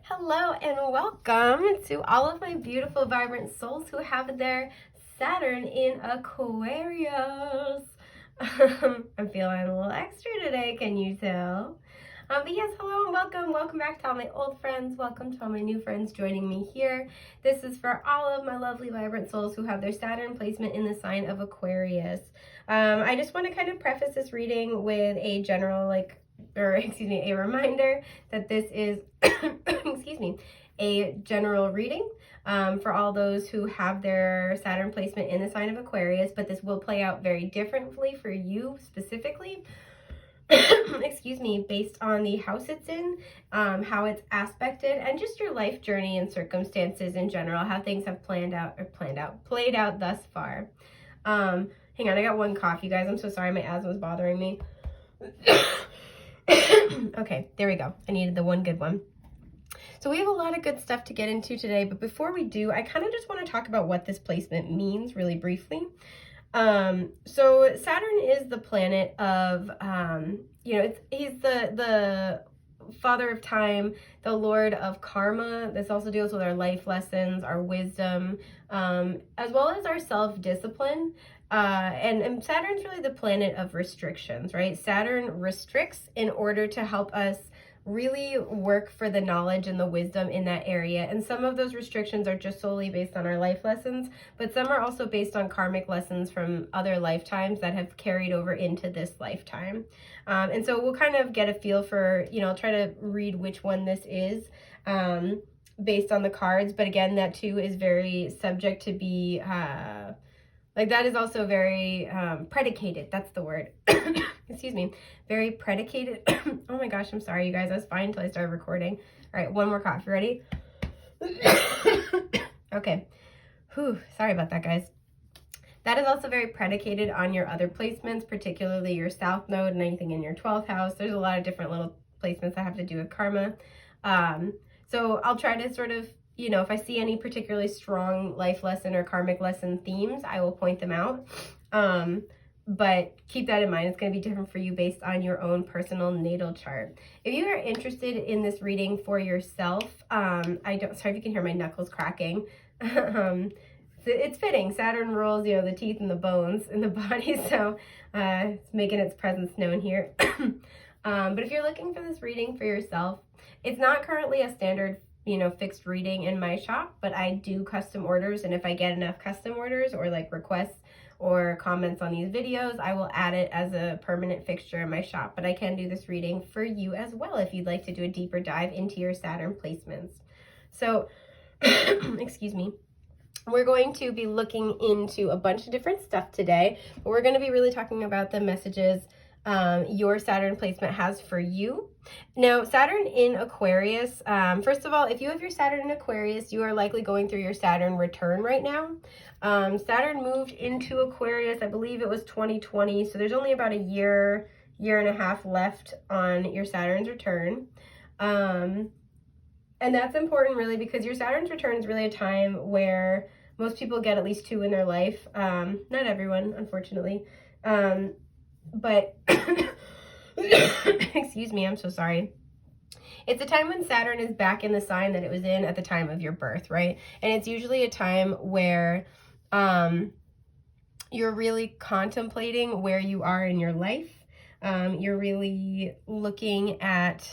Hello and welcome to all of my beautiful, vibrant souls who have their Saturn in Aquarius. I'm feeling a little extra today, can you tell? But yes, hello and welcome. Welcome back to all my old friends. Welcome to all my new friends joining me here. This is for all of my lovely, vibrant souls who have their Saturn placement in the sign of Aquarius. I just want to kind of preface this reading with a general, a reminder that this is, a general reading for all those who have their Saturn placement in the sign of Aquarius, but this will play out very differently for you specifically. Based on the house it's in, how it's aspected, and just your life journey and circumstances in general, how things have played out thus far. Hang on, I got one cough, you guys. I'm so sorry, my asthma is bothering me. Okay, there we go. I needed the one good one. So we have a lot of good stuff to get into today, but before we do, I kind of just want to talk about what this placement means really briefly. So Saturn is the planet of, he's the father of time, the lord of karma. This also deals with our life lessons, our wisdom, as well as our self-discipline. And Saturn's really the planet of restrictions, right? Saturn restricts in order to help us really work for the knowledge and the wisdom in that area. And some of those restrictions are just solely based on our life lessons, but some are also based on karmic lessons from other lifetimes that have carried over into this lifetime. And so we'll kind of get a feel for, try to read which one this is based on the cards. But again, that too is very subject to be, that is also very predicated. That's the word. Excuse me. Very predicated. Oh my gosh, I'm sorry, you guys. I was fine until I started recording. All right, one more cough. You ready? Okay. Whew, sorry about that, guys. That is also very predicated on your other placements, particularly your South Node and anything in your 12th house. There's a lot of different little placements that have to do with karma. So I'll try to sort of, if I see any particularly strong life lesson or karmic lesson themes, I will point them out. But keep that in mind. It's going to be different for you based on your own personal natal chart. If you are interested in this reading for yourself, sorry if you can hear my knuckles cracking. It's fitting. Saturn rules, the teeth and the bones in the body, so it's making its presence known here. But if you're looking for this reading for yourself, it's not currently a standard fixed reading in my shop, but I do custom orders, and if I get enough custom orders or requests or comments on these videos, I will add it as a permanent fixture in my shop. But I can do this reading for you as well if you'd like to do a deeper dive into your Saturn placements. So, excuse me. We're going to be looking into a bunch of different stuff today, but we're going to be really talking about the messages your Saturn placement has for you. Now, Saturn in Aquarius, first of all, if you have your Saturn in Aquarius, you are likely going through your Saturn return right now. Saturn moved into Aquarius, I believe it was 2020, so there's only about a year and a half left on your Saturn's return. And that's important really because your Saturn's return is really a time where most people get at least two in their life. Not everyone, unfortunately. But excuse me, I'm so sorry. It's a time when Saturn is back in the sign that it was in at the time of your birth, right? And it's usually a time where you're really contemplating where you are in your life. You're really looking at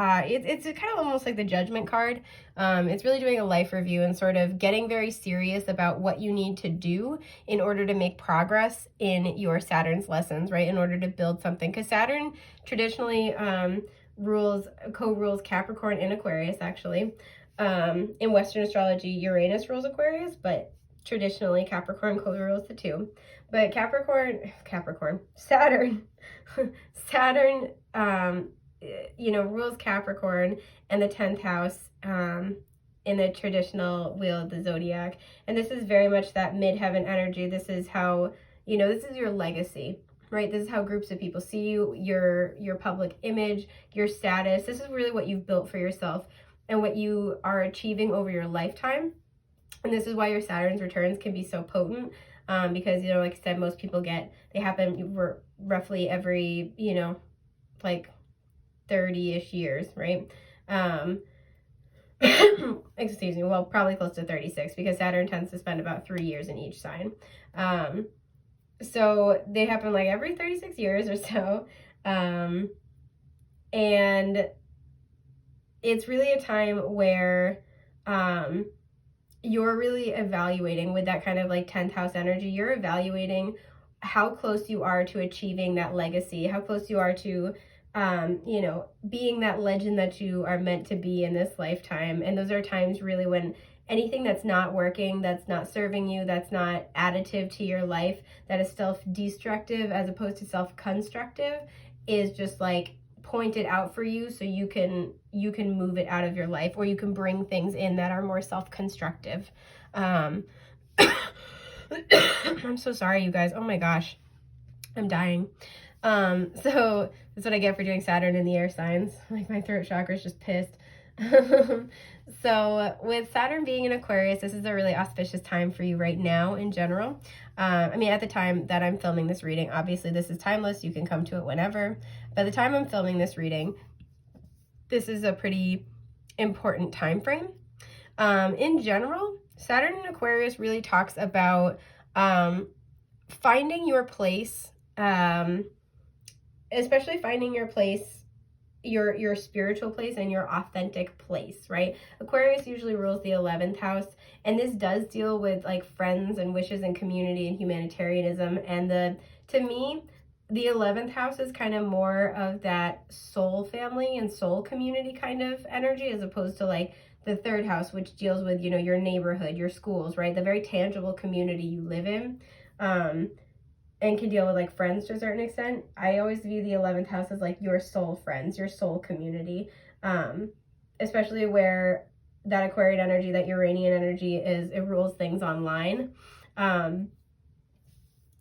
it's kind of almost like the judgment card. It's really doing a life review and sort of getting very serious about what you need to do in order to make progress in your Saturn's lessons, right? In order to build something. Because Saturn traditionally co-rules Capricorn and Aquarius, actually. In Western astrology, Uranus rules Aquarius, but traditionally Capricorn co-rules the two. But Saturn, rules Capricorn and the 10th house in the traditional wheel of the zodiac. And this is very much that midheaven energy. This is how, this is your legacy, right? This is how groups of people see you, your public image, your status. This is really what you've built for yourself and what you are achieving over your lifetime. And this is why your Saturn's returns can be so potent. Because, like I said, most people they happen roughly every, 30-ish years, right? excuse me, well, probably close to 36 because Saturn tends to spend about 3 years in each sign. So they happen like every 36 years or so. And it's really a time where you're really evaluating with that kind of like 10th house energy. You're evaluating how close you are to achieving that legacy, how close you are to, you know, being that legend that you are meant to be in this lifetime. And those are times really when anything that's not working, that's not serving you, that's not additive to your life, that is self-destructive as opposed to self-constructive, is just like pointed out for you so you can move it out of your life, or you can bring things in that are more self-constructive. I'm so sorry, you guys. Oh my gosh, I'm dying. So that's what I get for doing Saturn in the air signs. Like, my throat chakra is just pissed. So with Saturn being in Aquarius, this is a really auspicious time for you right now in general. I mean, at the time that I'm filming this reading, obviously this is timeless. You can come to it whenever. By the time I'm filming this reading, this is a pretty important time frame. In general, Saturn in Aquarius really talks about finding your place, especially finding your place, your spiritual place and your authentic place, right? Aquarius usually rules the 11th house, and this does deal with like friends and wishes and community and humanitarianism. And to me, the 11th house is kind of more of that soul family and soul community kind of energy, as opposed to like the 3rd house, which deals with, you know, your neighborhood, your schools, right? The very tangible community you live in. And can deal with like friends to a certain extent. I always view the 11th house as like your soul friends, your soul community, especially where that Aquarian energy, that Uranian energy it rules things online.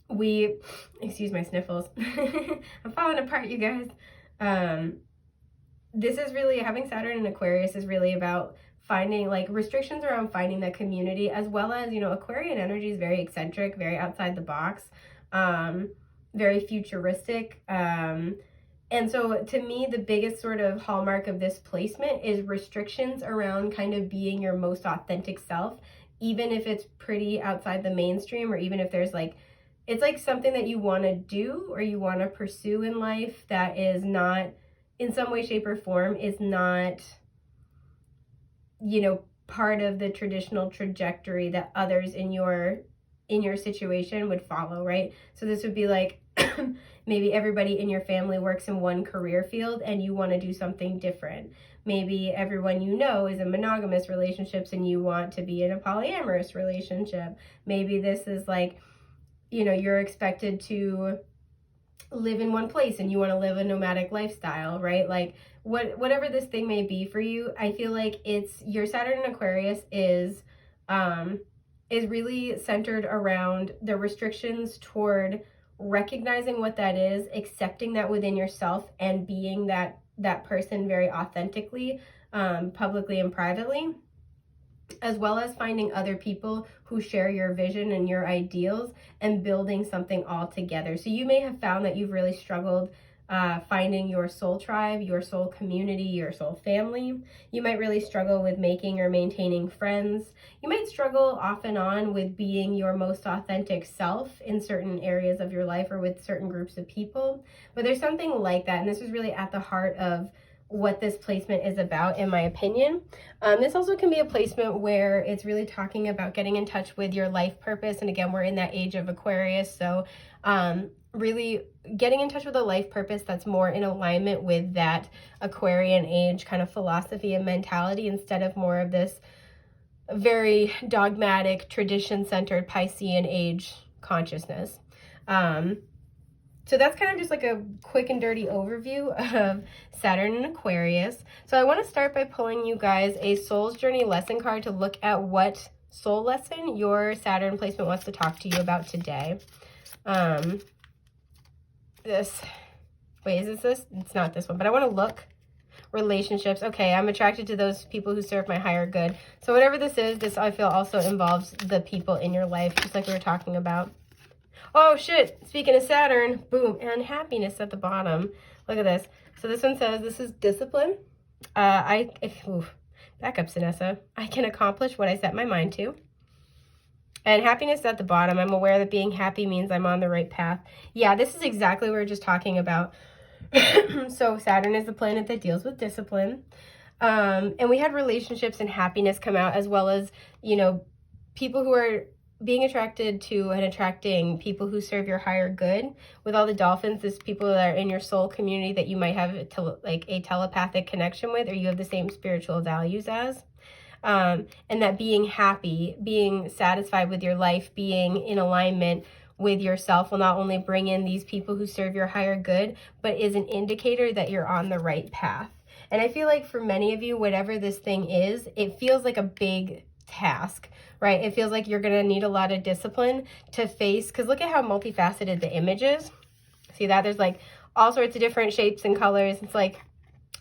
Excuse my sniffles. I'm falling apart, you guys. This is really, having Saturn in Aquarius is really about finding like restrictions around finding that community, as well as, you know, Aquarian energy is very eccentric, very outside the box. Very futuristic. And so to me, the biggest sort of hallmark of this placement is restrictions around kind of being your most authentic self, even if it's pretty outside the mainstream, or even if there's like, it's like something that you want to do or you want to pursue in life that is not, in some way, shape, or form, is not, you know, part of the traditional trajectory that others in your situation would follow, right? So this would be like, maybe everybody in your family works in one career field and you want to do something different. Maybe everyone you know is in monogamous relationships and you want to be in a polyamorous relationship. Maybe this is like, you know, you're expected to live in one place and you want to live a nomadic lifestyle, right? Like whatever this thing may be for you, I feel like it's your Saturn in Aquarius is really centered around the restrictions toward recognizing what that is, accepting that within yourself, and being that person very authentically, publicly and privately, as well as finding other people who share your vision and your ideals and building something all together. So you may have found that you've really struggled finding your soul tribe, your soul community, your soul family. You might really struggle with making or maintaining friends. You might struggle off and on with being your most authentic self in certain areas of your life or with certain groups of people. But there's something like that, and this is really at the heart of what this placement is about, in my opinion. This also can be a placement where it's really talking about getting in touch with your life purpose. And again, we're in that age of Aquarius, so really getting in touch with a life purpose that's more in alignment with that Aquarian age kind of philosophy and mentality, instead of more of this very dogmatic, tradition-centered Piscean age consciousness. So that's kind of just like a quick and dirty overview of Saturn in Aquarius. So I want to start by pulling you guys a Soul's Journey lesson card to look at what soul lesson your Saturn placement wants to talk to you about today. Is this? It's not this one, but I want to look. Relationships. Okay, I'm attracted to those people who serve my higher good. So whatever this is, this I feel also involves the people in your life, just like we were talking about. Oh shit, speaking of Saturn, boom, and happiness at the bottom. Look at this. So this one says this is discipline. Back up, Sinessa. I can accomplish what I set my mind to. And happiness at the bottom. I'm aware that being happy means I'm on the right path. Yeah, this is exactly what we were just talking about. So Saturn is the planet that deals with discipline. And we had relationships and happiness come out, as well as, you know, people who are being attracted to and attracting people who serve your higher good. With all the dolphins, there's people that are in your soul community that you might have like a telepathic connection with, or you have the same spiritual values as. And that being happy, being satisfied with your life, being in alignment with yourself will not only bring in these people who serve your higher good, but is an indicator that you're on the right path. And I feel like for many of you, whatever this thing is, it feels like a big task, right? It feels like you're going to need a lot of discipline to face, because look at how multifaceted the image is. See that? There's like all sorts of different shapes and colors. It's like,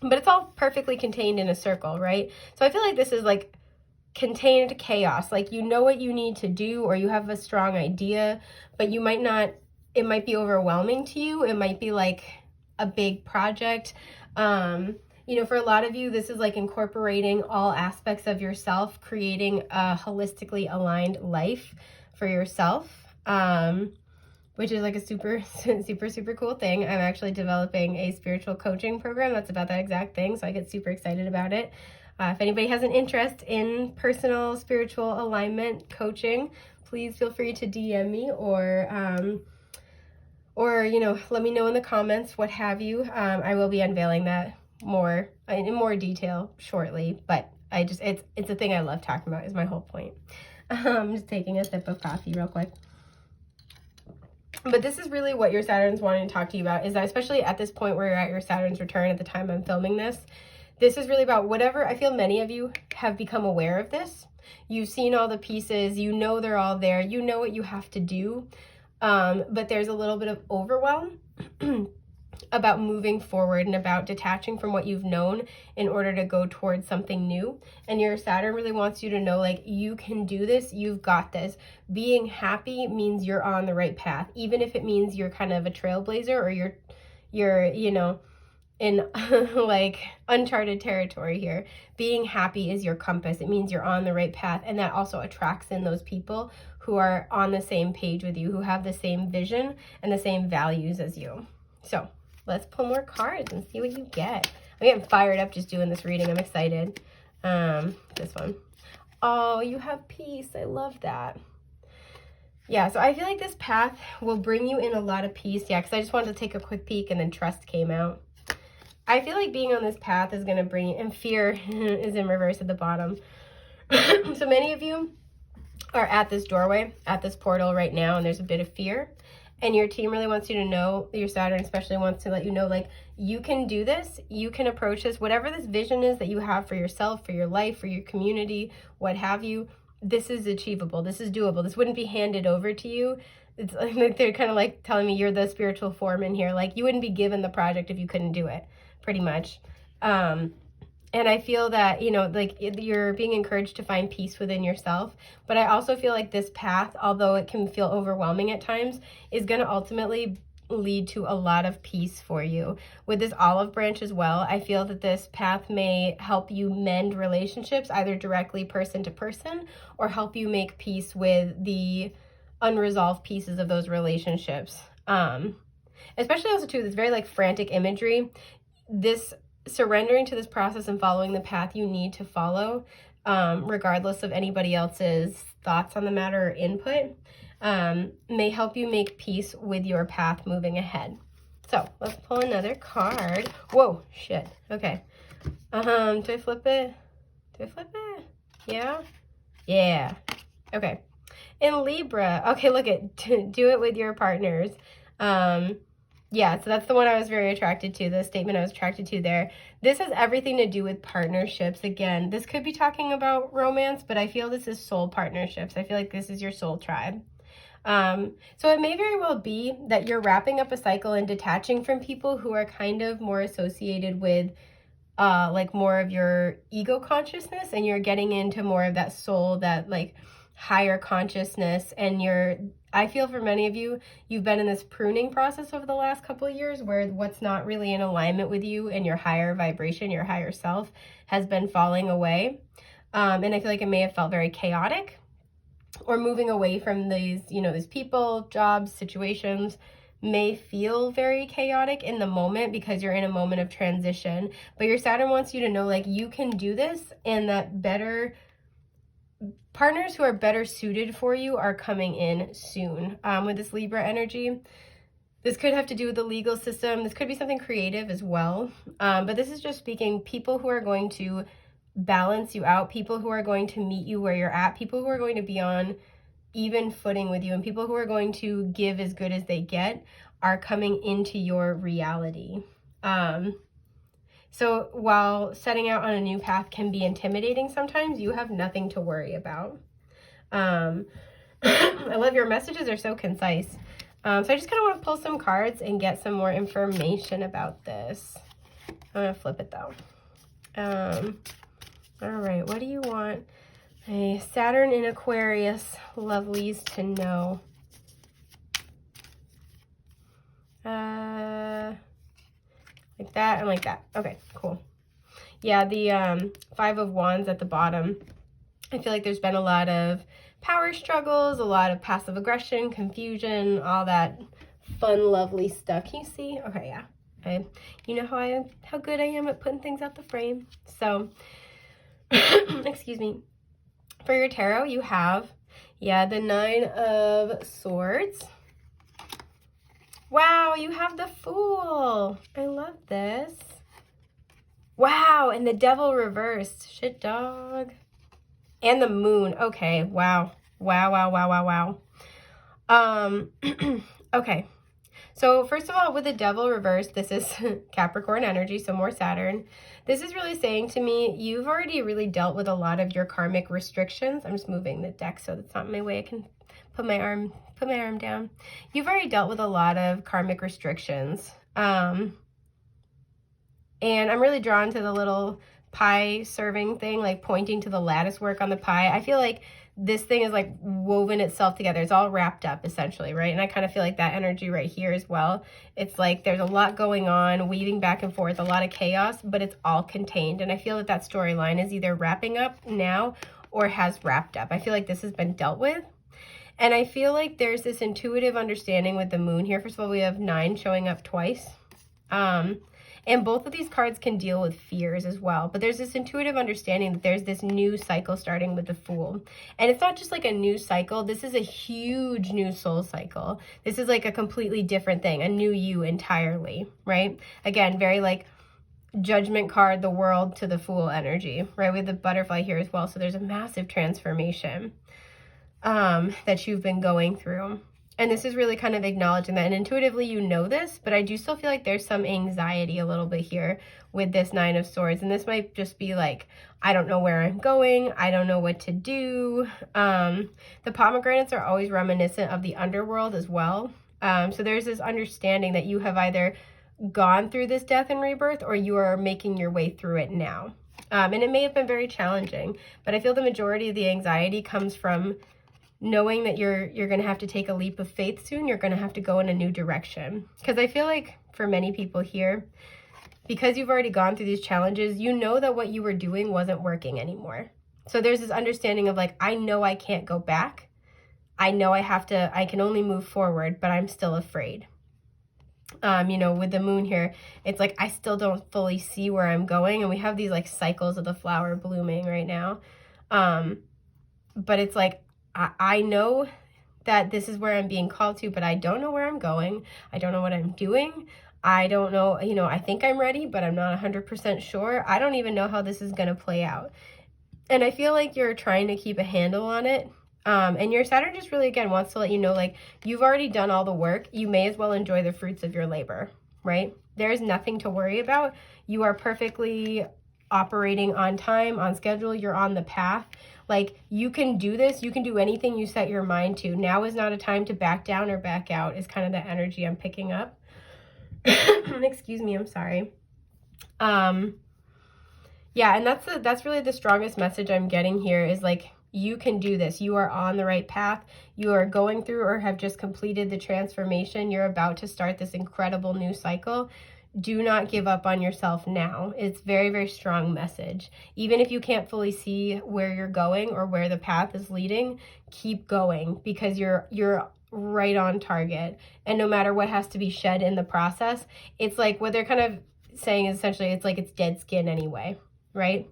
but it's all perfectly contained in a circle, right? So I feel like this is like contained chaos. Like, you know what you need to do, or you have a strong idea, but you might not, it might be overwhelming to you. It might be like a big project. You know, for a lot of you, this is like incorporating all aspects of yourself, creating a holistically aligned life for yourself. Which is like a super cool thing. I'm actually developing a spiritual coaching program that's about that exact thing, so I get super excited about it. If anybody has an interest in personal spiritual alignment coaching, please feel free to DM me, or you know, let me know in the comments, what have you. I will be unveiling that in more detail shortly, but it's a thing I love talking about, is my whole point. I'm just taking a sip of coffee real quick. But this is really what your Saturn's wanting to talk to you about, is that especially at this point where you're at your Saturn's return at the time I'm filming this, this is really about whatever. I feel many of you have become aware of this. You've seen all the pieces, you know they're all there, you know what you have to do, but there's a little bit of overwhelm about moving forward and about detaching from what you've known in order to go towards something new. And your Saturn really wants you to know, like, you can do this, you've got this. Being happy means you're on the right path, even if it means you're kind of a trailblazer, or you're you know, in like uncharted territory here. Being happy is your compass. It means you're on the right path, and that also attracts in those people who are on the same page with you, who have the same vision and the same values as you. So let's pull more cards and see what you get. I'm getting fired up just doing this reading. I'm excited. This one. Oh, you have peace. I love that. Yeah, so I feel like this path will bring you in a lot of peace. Yeah, because I just wanted to take a quick peek, and then trust came out. I feel like being on this path is going to bring you, and fear is in reverse at the bottom. So many of you are at this doorway, at this portal right now, and there's a bit of fear. And your team really wants you to know, your Saturn especially wants to let you know, like, you can do this, you can approach this, whatever this vision is that you have for yourself, for your life, for your community, what have you, this is achievable, this is doable, this wouldn't be handed over to you. It's like they're kind of like telling me you're the spiritual foreman here, like you wouldn't be given the project if you couldn't do it, pretty much. And I feel that, you know, like you're being encouraged to find peace within yourself. But I also feel like this path, although it can feel overwhelming at times, is going to ultimately lead to a lot of peace for you. With this olive branch as well, I feel that this path may help you mend relationships, either directly person to person, or help you make peace with the unresolved pieces of those relationships. Especially also too, this very like frantic imagery. This surrendering to this process and following the path you need to follow, regardless of anybody else's thoughts on the matter or input, may help you make peace with your path moving ahead. So let's pull another card. Whoa, shit. Okay. Do I flip it? Do I flip it? Yeah? Yeah. Okay. In Libra, okay, look at, do it with your partners. Yeah, so that's the one I was very attracted to, the statement I was attracted to there. This has everything to do with partnerships. Again, this could be talking about romance, but I feel this is soul partnerships. I feel like this is your soul tribe. So it may very well be that you're wrapping up a cycle and detaching from people who are kind of more associated with like more of your ego consciousness, and you're getting into more of that soul, that like higher consciousness, and you're I feel for many of you, you've been in this pruning process over the last couple of years where what's not really in alignment with you and your higher vibration, your higher self, has been falling away. And I feel like it may have felt very chaotic, or moving away from these, you know, these people, jobs, situations may feel very chaotic in the moment because you're in a moment of transition. But your Saturn wants you to know, like, you can do this, and that better partners who are better suited for you are coming in soon. With this Libra energy, this could have to do with the legal system. This could be something creative as well. But this is just speaking people who are going to balance you out, people who are going to meet you where you're at, people who are going to be on even footing with you, and people who are going to give as good as they get are coming into your reality. So while setting out on a new path can be intimidating sometimes, you have nothing to worry about. I love your messages are so concise. So I just kind of want to pull some cards and get some more information about this. I'm going to flip it though. All right, what do you want a Saturn in Aquarius lovelies to know? Like that and like that. Okay, cool. Yeah, the 5 of Wands at the bottom. I feel like there's been a lot of power struggles, a lot of passive aggression, confusion, all that fun, lovely stuff. Can you see? Okay, yeah. You know how good I am at putting things out the frame. So, excuse me. For your tarot, you have, yeah, the 9 of Swords. Wow, you have the Fool. I love this. Wow, and the Devil reversed. Shit, dog. And the Moon. Okay, wow. Wow. Okay. So first of all, with the Devil reversed, this is Capricorn energy, so more Saturn. This is really saying to me, you've already really dealt with a lot of your karmic restrictions. I'm just moving the deck so that's not in my way. I can put my arm down. You've already dealt with a lot of karmic restrictions. And I'm really drawn to the little pie serving thing, like pointing to the lattice work on the pie. I feel like this thing is like woven itself together. It's all wrapped up essentially, right? And I kind of feel like that energy right here as well. It's like there's a lot going on, weaving back and forth, a lot of chaos, but it's all contained. And I feel that that storyline is either wrapping up now or has wrapped up. I feel like this has been dealt with. And I feel like there's this intuitive understanding with the Moon here. First of all, we have 9 showing up twice. And both of these cards can deal with fears as well. But there's this intuitive understanding that there's this new cycle starting with the Fool. And it's not just like a new cycle. This is a huge new soul cycle. This is like a completely different thing, a new you entirely, right? Again, very like Judgment card, the World to the Fool energy, right? With the butterfly here as well. So there's a massive transformation that you've been going through. And this is really kind of acknowledging that. And intuitively, you know this, but I do still feel like there's some anxiety a little bit here with this 9 of Swords. And this might just be like, I don't know where I'm going. I don't know what to do. The pomegranates are always reminiscent of the underworld as well. So there's this understanding that you have either gone through this death and rebirth or you are making your way through it now. And it may have been very challenging, but I feel the majority of the anxiety comes from knowing that you're going to have to take a leap of faith soon. You're going to have to go in a new direction. Because I feel like for many people here, because you've already gone through these challenges, you know that what you were doing wasn't working anymore. So there's this understanding of like, I know I can't go back. I know I can only move forward, but I'm still afraid. You know, with the Moon here, it's like, I still don't fully see where I'm going. And we have these like cycles of the flower blooming right now. But it's like, I know that this is where I'm being called to, but I don't know where I'm going. I don't know what I'm doing. I don't know, you know, I think I'm ready, but I'm not 100% sure. I don't even know how this is going to play out. And I feel like you're trying to keep a handle on it. And your Saturn just really, again, wants to let you know, like, you've already done all the work. You may as well enjoy the fruits of your labor, right? There's nothing to worry about. You are perfectly operating on time, on schedule. You're on the path. Like, you can do this. You can do anything you set your mind to. Now is not a time to back down or back out is kind of the energy I'm picking up. Excuse me, I'm sorry. Yeah, and that's really the strongest message I'm getting here is like, You can do this. You are on the right path. You are going through or have just completed the transformation. You're about to start this incredible new cycle. Do not give up on yourself now. It's very, very strong message. Even if you can't fully see where you're going or where the path is leading, keep going, because you're right on target. And no matter what has to be shed in the process, it's like what they're kind of saying is essentially it's like it's dead skin anyway, right?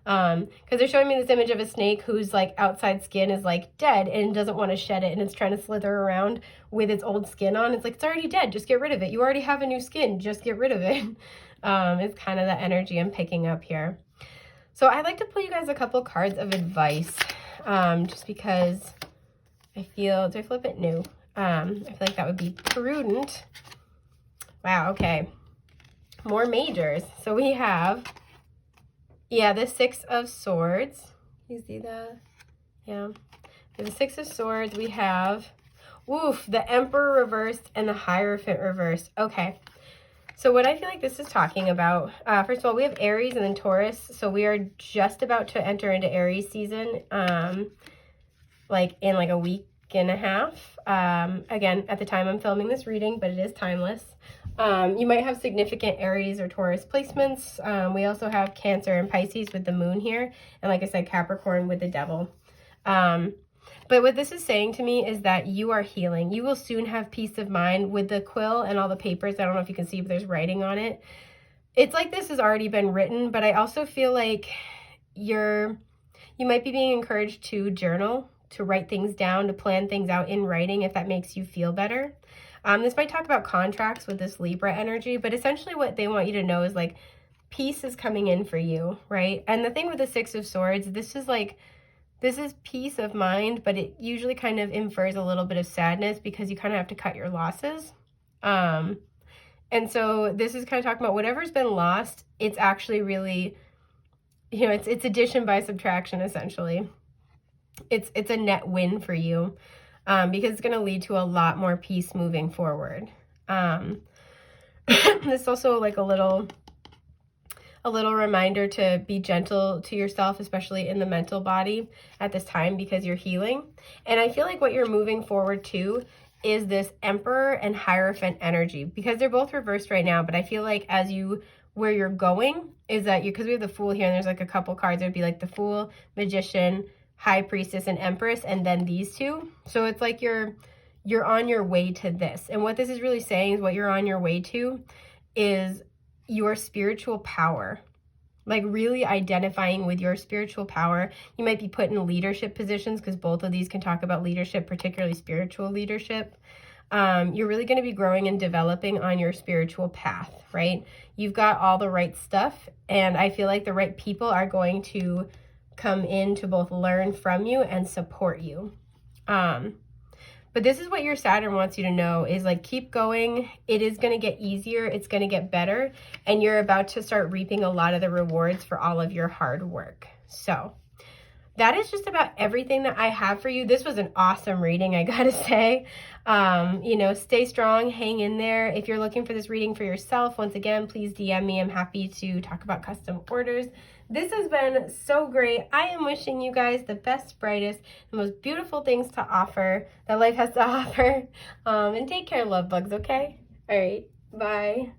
Because they're showing me this image of a snake whose like outside skin is like dead and doesn't want to shed it, and it's trying to slither around with its old skin on. It's like, it's already dead, just get rid of it. You already have a new skin, just get rid of it. It's kind of the energy I'm picking up here. So I'd like to pull you guys a couple cards of advice, just because I feel, do I flip it? No. I feel like that would be prudent. Wow, okay. More majors. So we have, yeah, the Six of Swords. You see that? Yeah. The Six of Swords. We have, woof, the Emperor reversed and the Hierophant reversed. Okay. So what I feel like this is talking about, first of all, we have Aries and then Taurus. So we are just about to enter into Aries season, like in like a week and a half. Again, at the time I'm filming this reading, but it is timeless. You might have significant Aries or Taurus placements. We also have Cancer and Pisces with the moon here. And like I said, Capricorn with the devil. But what this is saying to me is that you are healing. You will soon have peace of mind with the quill and all the papers. I don't know if you can see, but there's writing on it. It's like this has already been written, but I also feel like you might be being encouraged to journal, to write things down, to plan things out in writing if that makes you feel better. This might talk about contracts with this Libra energy, but essentially what they want you to know is like peace is coming in for you, right? And the thing with the Six of Swords, this is peace of mind, but it usually kind of infers a little bit of sadness because you kind of have to cut your losses. And so this is kind of talking about whatever's been lost, it's actually really, you know, it's addition by subtraction essentially. It's a net win for you. Because it's going to lead to a lot more peace moving forward. This is also like a little reminder to be gentle to yourself, especially in the mental body at this time, because you're healing. And I feel like what you're moving forward to is this Emperor and Hierophant energy, because they're both reversed right now. But I feel like where you're going is that because we have the Fool here and there's like a couple cards, it would be like the Fool, Magician, High Priestess, and Empress, and then these two. So it's like you're on your way to this. And what this is really saying is what you're on your way to is your spiritual power. Like really identifying with your spiritual power. You might be put in leadership positions because both of these can talk about leadership, particularly spiritual leadership. You're really going to be growing and developing on your spiritual path, right? You've got all the right stuff, and I feel like the right people are going to come in to both learn from you and support you. But this is what your Saturn wants you to know is like, keep going. It is going to get easier. It's going to get better. And you're about to start reaping a lot of the rewards for all of your hard work. So that is just about everything that I have for you. This was an awesome reading, I gotta say. You know, stay strong, hang in there. If you're looking for this reading for yourself, once again, please DM me. I'm happy to talk about custom orders. This has been so great. I am wishing you guys the best, brightest, the most beautiful things to offer that life has to offer. And take care, love bugs, okay? All right, bye.